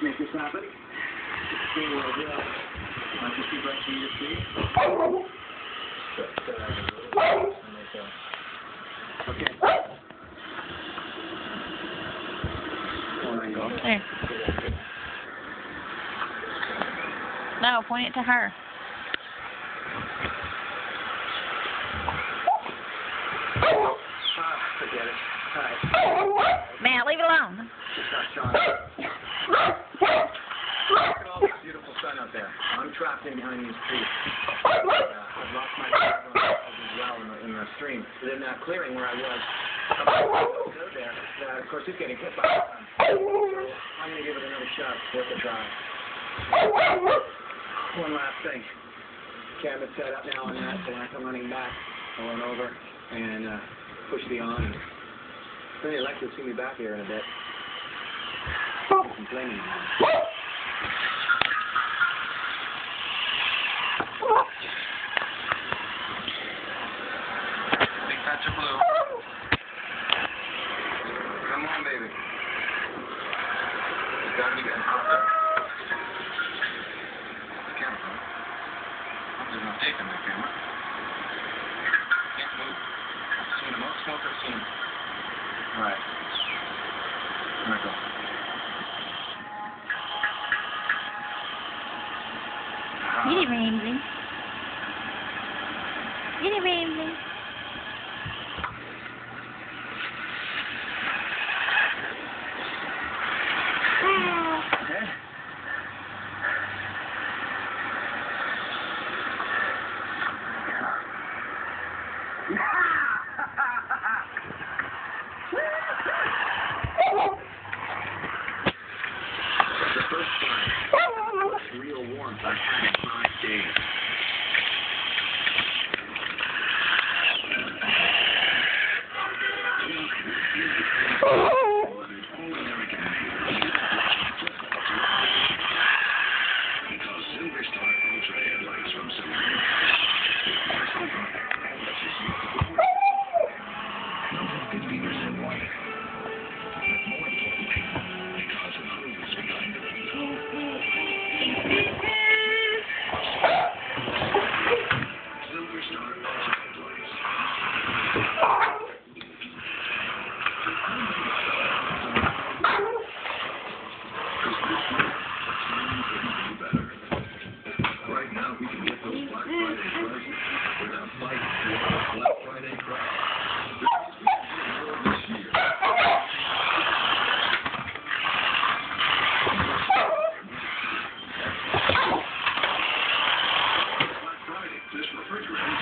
make this happen. See what I do. Want to see what you see? Okay. There. No, point it to her. Forget it. All right. Matt, leave it alone. Just not showing up. Look at all this beautiful sun out there. I'm trapped in behind these trees. I've lost my sight as well in the stream. Within that clearing where I was, out there, of course, he's getting hit by the sun. So I'm going to give it another shot. Worth a try. One last thing. Camera's set up now on that, so when I come running back, I'll run over and push the on. And really like to see me back here in a bit. Complaining. Big patch of blue. Come on, baby. You gotta be getting hot there. The camera. There's no tape in that camera. Can't move. I've seen the most smoke I've seen. Alright. There we go. Get it, Ramsey. Get it, Ramsey. The first time, real warmth I've had in 5 days. Because Silver Star Ultra headlights from Silver. Now 50% white. But more importantly, because of who's behind the wheel. Silver Star Ultra headlights. Right now, we can get those Black Friday prices without fighting for Black Friday prices. This year. Black Friday, this refrigerator.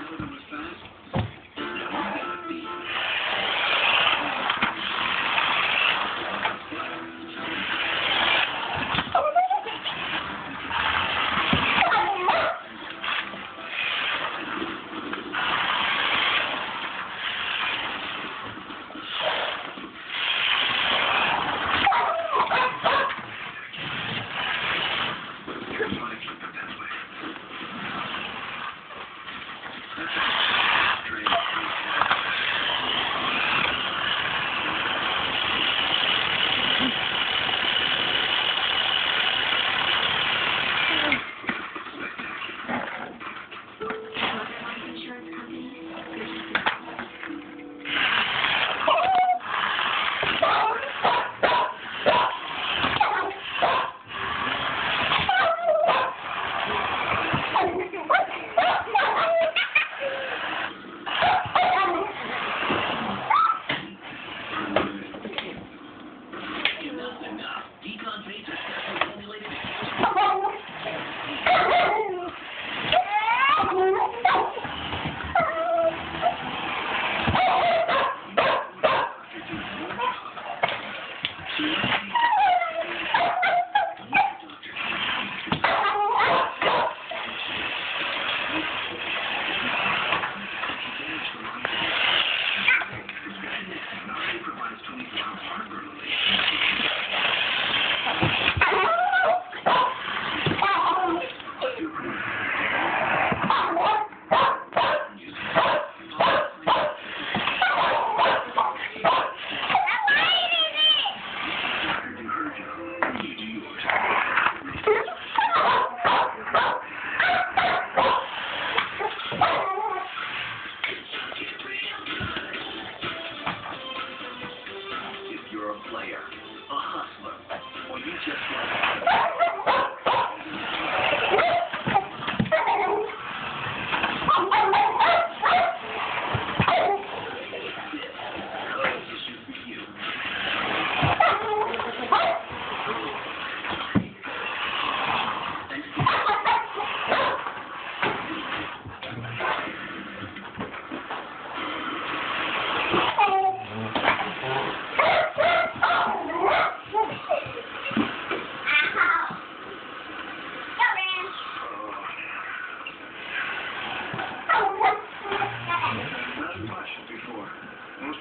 More than was fast.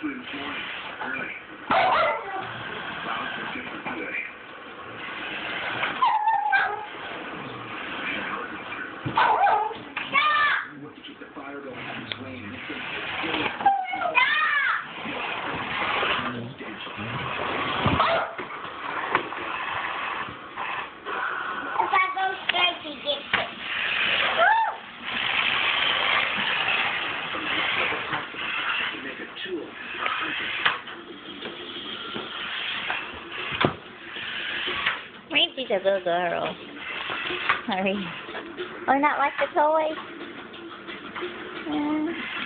especially this morning. Really. Clouds are different today. Look at the fire going on this lane. It's If I go straight, he gets it. Make a tool. Ramsey's a good girl. Sorry. Or not like the toys? Yeah.